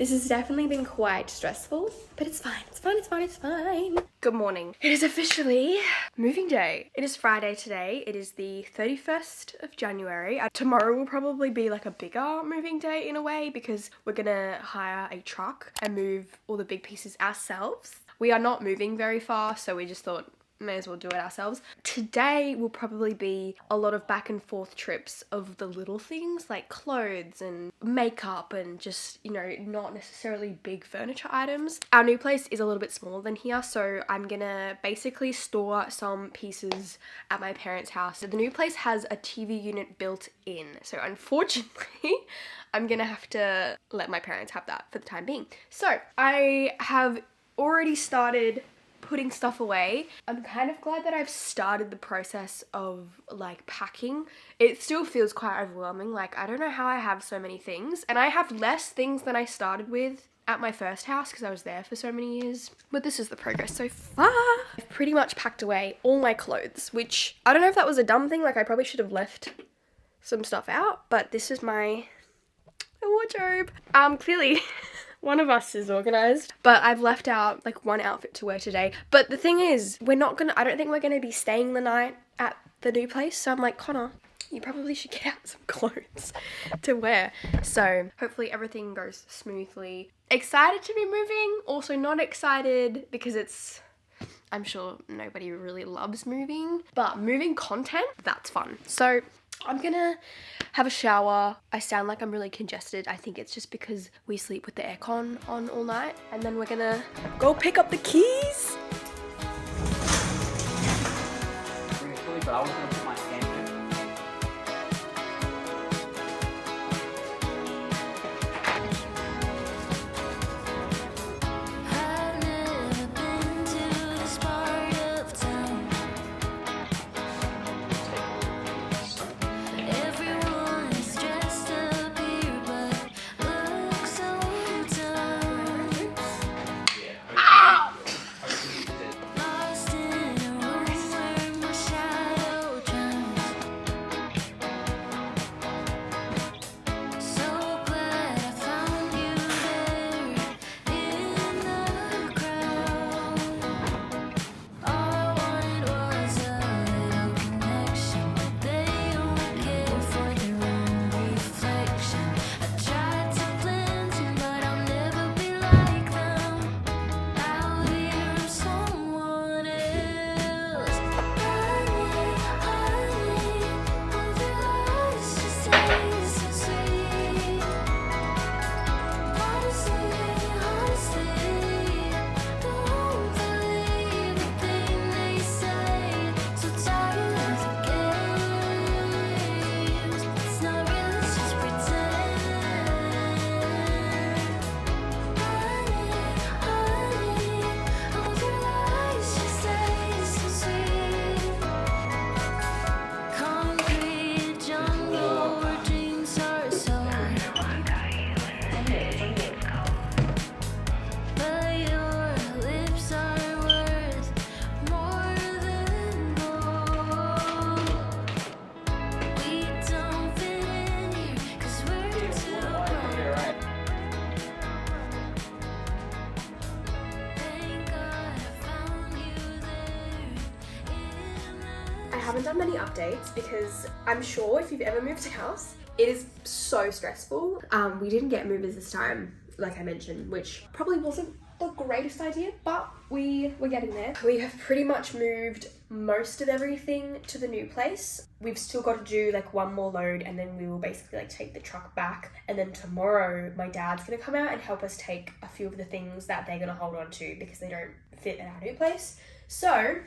This has definitely been quite stressful, but it's fine. It's fine, it's fine, it's fine. Good morning. It is officially moving day. It is Friday today. It is the 31st of January. Tomorrow will probably be like a bigger moving day in a way because we're gonna hire a truck and move all the big pieces ourselves. We are not moving very far, so we just thought may as well do it ourselves. Today will probably be a lot of back and forth trips of the little things like clothes and makeup and just, you know, not necessarily big furniture items. Our new place is a little bit smaller than here, so I'm gonna basically store some pieces at my parents' house. So the new place has a TV unit built in, so unfortunately I'm gonna have to let my parents have that for the time being. So I have already started putting stuff away. I'm kind of glad that I've started the process of like packing. It still feels quite overwhelming. Like, I don't know how I have so many things, and I have less things than I started with at my first house because I was there for so many years. But this is the progress so far. I've pretty much packed away all my clothes, which I don't know if that was a dumb thing. Like, I probably should have left some stuff out, but this is my wardrobe. Clearly one of us is organized, but I've left out like one outfit to wear today. But the thing is, I don't think we're gonna be staying the night at the new place. So I'm like, Connor, you probably should get out some clothes to wear. So hopefully everything goes smoothly. Excited to be moving, also not excited because I'm sure nobody really loves moving, but moving content, that's fun. So I'm gonna have a shower. I sound like I'm really congested. I think it's just because we sleep with the aircon on all night. And then we're gonna go pick up the keys. But I was gonna put my hand in. I haven't done many updates because I'm sure if you've ever moved house, it is so stressful. We didn't get movers this time, like I mentioned, which probably wasn't the greatest idea, but we're getting there. We have pretty much moved most of everything to the new place. We've still got to do like one more load and then we will basically like take the truck back, and then tomorrow my dad's gonna come out and help us take a few of the things that they're gonna hold on to because they don't fit in our new place. So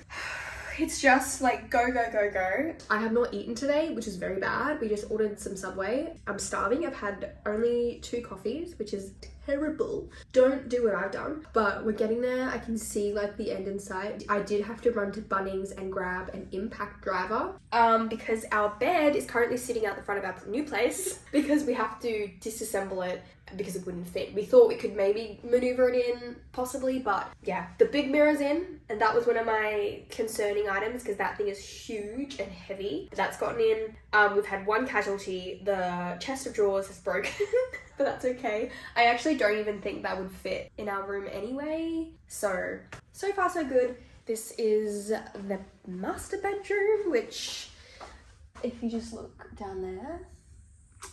it's just like go, go, go, go. I have not eaten today, which is very bad. We just ordered some Subway. I'm starving. I've had only 2 coffees, which is terrible. Don't do what I've done, but we're getting there. I can see like the end in sight. I did have to run to Bunnings and grab an impact driver because our bed is currently sitting out the front of our new place because we have to disassemble it because it wouldn't fit. We thought we could maybe maneuver it in possibly, but yeah, the big mirror's in, and that was one of my concerning items because that thing is huge and heavy. But that's gotten in. We've had one casualty. The chest of drawers has broken, but that's okay. I actually don't even think that would fit in our room anyway. So far so good. This is the master bedroom, which if you just look down there,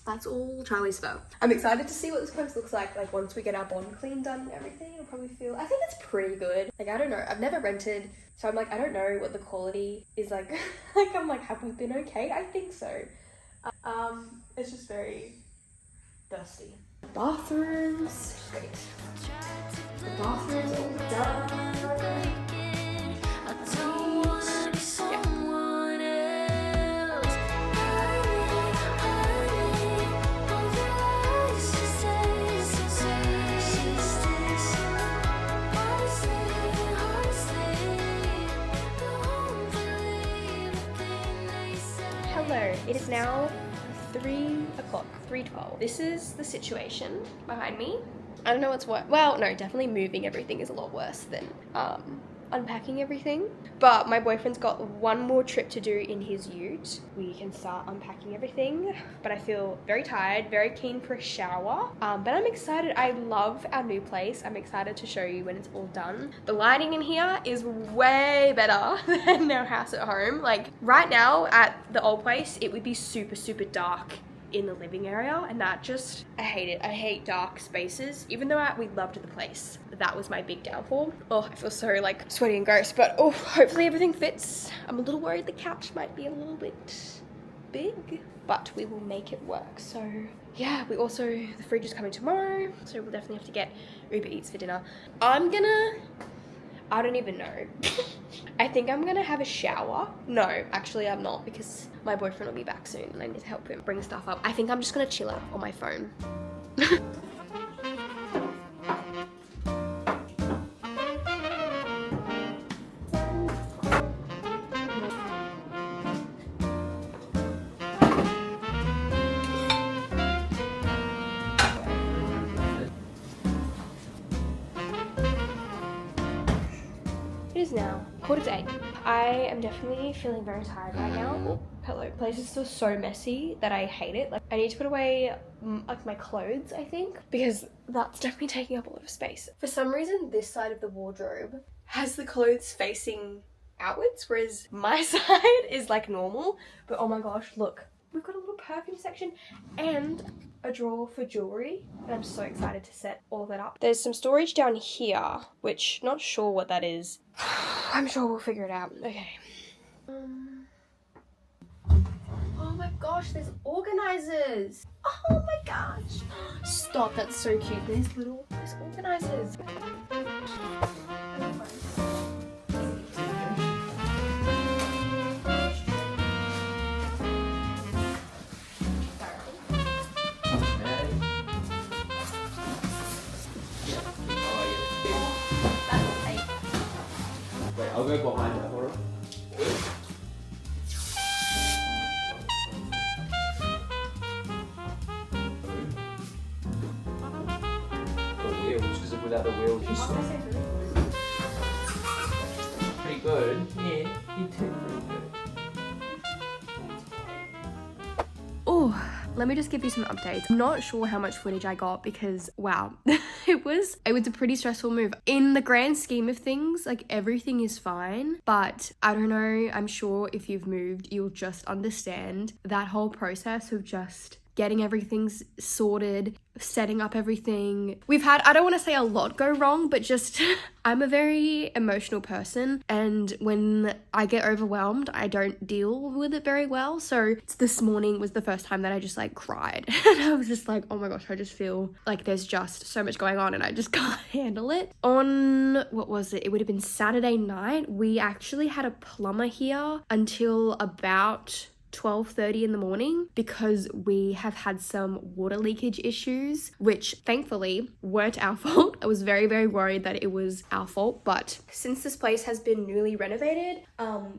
that's all Charlie's fur. I'm excited to see what this place looks like once we get our bond clean done and everything. It'll probably feel, I think it's pretty good. Like, I don't know, I've never rented, so I'm like, I don't know what the quality is like. Like, I'm like, have we been okay? I think so. It's just very dusty. Bathrooms, great. The bathroom's all done. Hello, it is now 3 o'clock, 3:12. This is the situation behind me. I don't know what's what. Well, no, definitely moving everything is a lot worse than unpacking everything. But my boyfriend's got one more trip to do in his ute. We can start unpacking everything, but I feel very tired, very keen for a shower. But I'm excited. I love our new place. I'm excited to show you when it's all done. The lighting in here is way better than our house at home. Like right now at the old place, it would be super, super dark in the living area, and that just, I hate it. I hate dark spaces, even though we loved the place. That was my big downfall. Oh, I feel so like sweaty and gross, but oh, hopefully everything fits. I'm a little worried the couch might be a little bit big, but we will make it work. So yeah, the fridge is coming tomorrow, so we'll definitely have to get Uber Eats for dinner. I don't even know. I think I'm gonna have a shower. No, actually I'm not, because my boyfriend will be back soon and I need to help him bring stuff up. I think I'm just gonna chill out on my phone. It is now 7:45. I am definitely feeling very tired right now. Hello, the place is still so messy that I hate it. Like, I need to put away like my clothes, I think, because that's definitely taking up a lot of space. For some reason, this side of the wardrobe has the clothes facing outwards, whereas my side is like normal. But oh my gosh, look, we've got a little perfume section and a drawer for jewelry, and I'm so excited to set all of that up. There's some storage down here, which not sure what that is. I'm sure we'll figure it out. Okay. Oh my gosh, there's organizers. Oh my gosh. Stop, that's so cute. There's organizers. I'll go behind her, hold on. The wheels, because without the wheels you swim. Pretty good. Yeah, you did pretty good. Oh, let me just give you some updates. I'm not sure how much footage I got because, wow, it was a pretty stressful move. In the grand scheme of things, like, everything is fine, but I don't know, I'm sure if you've moved, you'll just understand that whole process of just getting everything sorted, setting up everything. We've had, I don't want to say a lot go wrong, but just, I'm a very emotional person, and when I get overwhelmed, I don't deal with it very well. So this morning was the first time that I just like cried. And I was just like, oh my gosh, I just feel like there's just so much going on and I just can't handle it. On, what was it? It would have been Saturday night. We actually had a plumber here until about 12:30 in the morning because we have had some water leakage issues, which thankfully weren't our fault. I was very, very worried that it was our fault, but since this place has been newly renovated,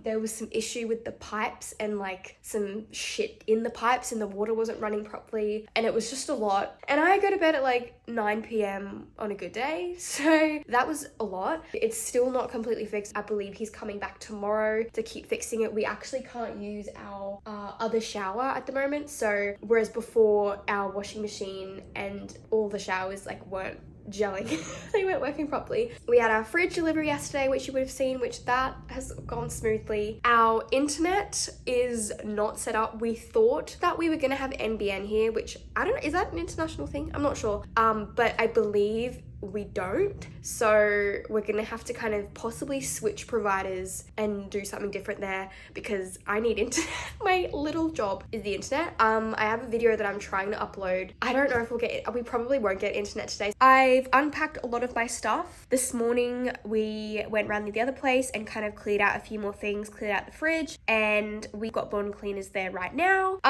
there was some issue with the pipes and like some shit in the pipes and the water wasn't running properly and it was just a lot. And I go to bed at like 9 p.m. on a good day, so that was a lot. It's still not completely fixed. I believe he's coming back tomorrow to keep fixing it. We actually can't use our other shower at the moment, so whereas before our washing machine and all the showers like weren't gelling, they weren't working properly. We had our fridge delivery yesterday, which you would have seen, which that has gone smoothly. Our internet is not set up. We thought that we were gonna have NBN here, which I don't know, is that an international thing? I'm not sure, but I believe we don't, so we're gonna have to kind of possibly switch providers and do something different there because I need internet. My little job is the internet. I have a video that I'm trying to upload. I don't know if we'll get it. We probably won't get internet today. I've unpacked a lot of my stuff. This morning we went around the other place and kind of cleared out a few more things, cleared out the fridge, and we've got bottom cleaners there right now.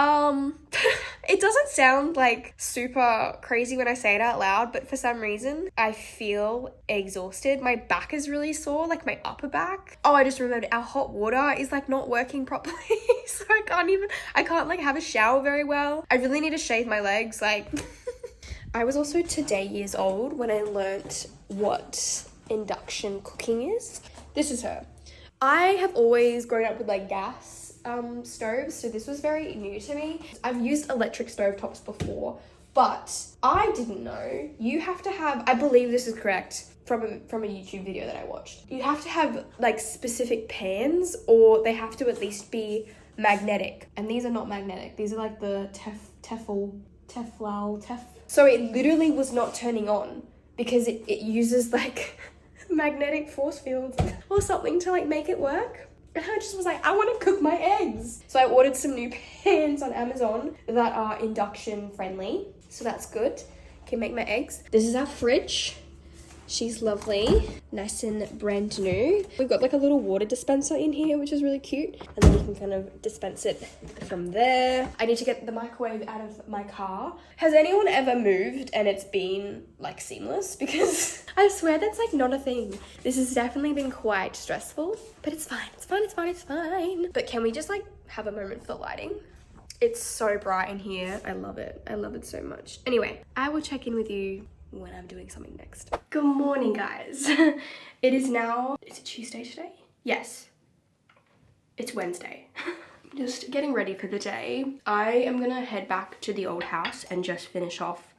It doesn't sound like super crazy when I say it out loud, but for some reason I feel exhausted. My back is really sore, like my upper back. Oh, I just remembered our hot water is like not working properly. So I can't like have a shower very well. I really need to shave my legs. Like I was also today years old when I learnt what induction cooking is. This is her. I have always grown up with like gas stoves, so this was very new to me. I've used electric stovetops before, but I didn't know you have to have, I believe this is correct from a YouTube video that I watched, you have to have like specific pans or they have to at least be magnetic, and these are not magnetic. These are like the Tefal. So it literally was not turning on because it uses like magnetic force fields or something to like make it work. And I just was like, I want to cook my eggs. So I ordered some new pans on Amazon that are induction friendly. So that's good. Can make my eggs. This is our fridge. She's lovely, nice and brand new. We've got like a little water dispenser in here, which is really cute. And then you can kind of dispense it from there. I need to get the microwave out of my car. Has anyone ever moved and it's been like seamless? Because I swear that's like not a thing. This has definitely been quite stressful, but it's fine. It's fine, it's fine, it's fine. But can we just like have a moment for lighting? It's so bright in here. I love it. I love it so much. Anyway, I will check in with you when I'm doing something next. Good morning, guys. It is now, is it Tuesday today? Yes, it's Wednesday. Just getting ready for the day. I am gonna head back to the old house and just finish off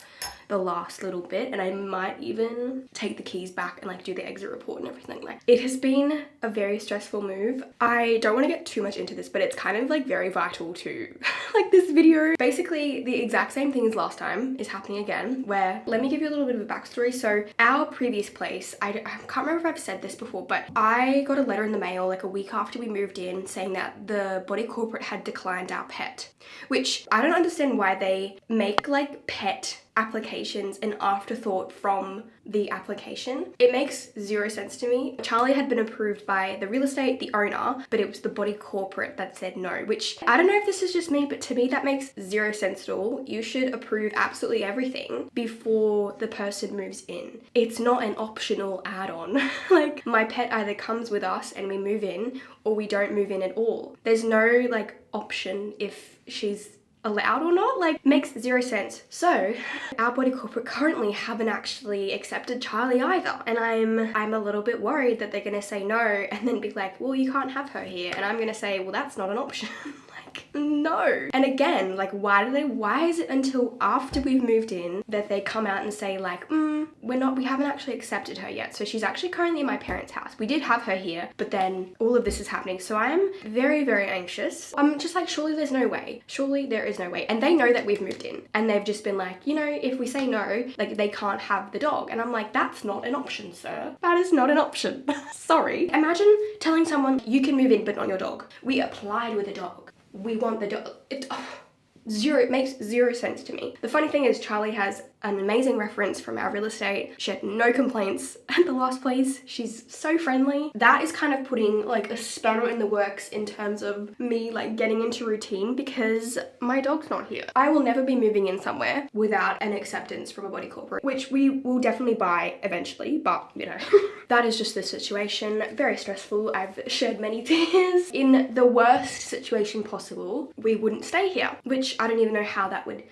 the last little bit, and I might even take the keys back and like do the exit report and everything. Like, it has been a very stressful move. I don't want to get too much into this, but it's kind of like very vital to like this video. Basically the exact same thing as last time is happening again, where, let me give you a little bit of a backstory. So our previous place, I can't remember if I've said this before, but I got a letter in the mail like a week after we moved in saying that the body corporate had declined our pet, which I don't understand why they make like pet applications an afterthought from the application. It makes zero sense to me. Charlie had been approved by the real estate, the owner, but it was the body corporate that said no, which I don't know if this is just me, but to me that makes zero sense at all. You should approve absolutely everything before the person moves in. It's not an optional add-on. Like, my pet either comes with us and we move in, or we don't move in at all. There's no like option if she's allowed or not. Like, makes zero sense. So our body corporate currently haven't actually accepted Charlie either, and I'm a little bit worried that they're gonna say no and then be like, well, you can't have her here, and I'm gonna say, well, that's not an option. Like, no. And again, like, why is it until after we've moved in that they come out and say like, we haven't actually accepted her yet. So she's actually currently in my parents' house. We did have her here, but then all of this is happening. So I'm very, very anxious. I'm just like, surely there's no way. Surely there is no way. And they know that we've moved in, and they've just been like, you know, if we say no, like, they can't have the dog. And I'm like, that's not an option, sir. That is not an option. Sorry. Imagine telling someone you can move in, but not your dog. We applied with a dog. We want the dog. It makes zero sense to me. The funny thing is Charlie has an amazing reference from our real estate. She had no complaints at the last place. She's so friendly. That is kind of putting like a spanner in the works in terms of me like getting into routine because my dog's not here. I will never be moving in somewhere without an acceptance from a body corporate, which we will definitely buy eventually, but you know, that is just the situation. Very stressful. I've shed many tears. In the worst situation possible, we wouldn't stay here, which I don't even know how that would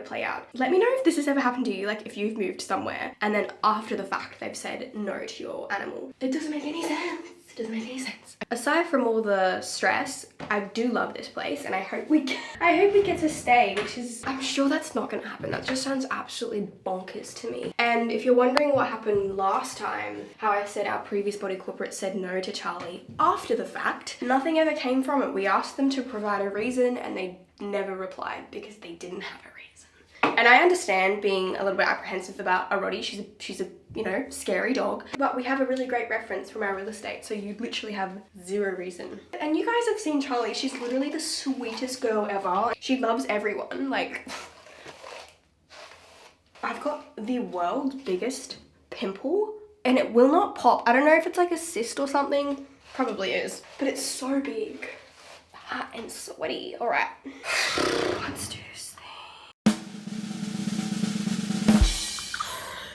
play out. Let me know if this has ever happened to you, like if you've moved somewhere and then after the fact they've said no to your animal. It doesn't make any sense. It doesn't make any sense. Aside from all the stress, I do love this place and I hope we get to stay, which is, I'm sure that's not gonna happen. That just sounds absolutely bonkers to me. And if you're wondering what happened last time, how I said our previous body corporate said no to Charlie, after the fact, nothing ever came from it. We asked them to provide a reason and they never replied because they didn't have a reason. And I understand being a little bit apprehensive about a Roddy. She's a you know, scary dog. But we have a really great reference from our real estate, so you literally have zero reason. And you guys have seen Charlie. She's literally the sweetest girl ever. She loves everyone. Like, I've got the world's biggest pimple and it will not pop. I don't know if it's like a cyst or something. Probably is. But it's so big. Hot and sweaty. All right, let's do this thing.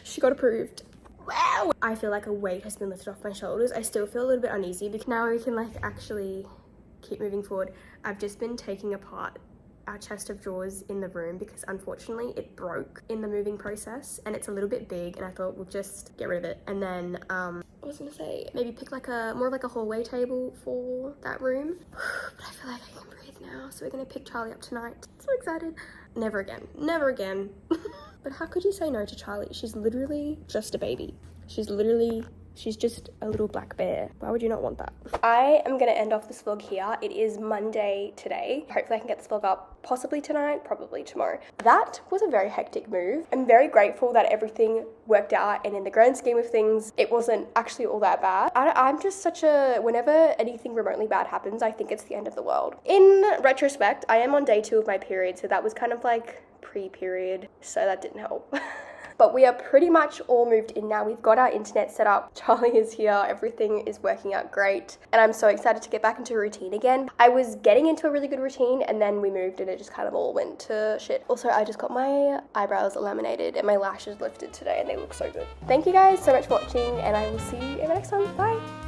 She got approved. Wow. I feel like a weight has been lifted off my shoulders. I still feel a little bit uneasy because now we can like actually keep moving forward. I've just been taking apart our chest of drawers in the room because unfortunately it broke in the moving process and it's a little bit big and I thought we'll just get rid of it. And then I was gonna say maybe pick like more of like a hallway table for that room. But I feel like I can breathe now, so we're gonna pick Charlie up tonight. So excited. Never again, never again. But how could you say no to Charlie? She's literally just a baby. She's just a little black bear. Why would you not want that? I am gonna end off this vlog here. It is Monday today. Hopefully I can get this vlog up possibly tonight, probably tomorrow. That was a very hectic move. I'm very grateful that everything worked out and in the grand scheme of things, it wasn't actually all that bad. I'm just whenever anything remotely bad happens, I think it's the end of the world. In retrospect, I am on day 2 of my period, so that was kind of like pre-period, so that didn't help. But we are pretty much all moved in now. We've got our internet set up. Charlie is here. Everything is working out great. And I'm so excited to get back into a routine again. I was getting into a really good routine and then we moved and it just kind of all went to shit. Also, I just got my eyebrows laminated and my lashes lifted today and they look so good. Thank you guys so much for watching and I will see you in the next one. Bye.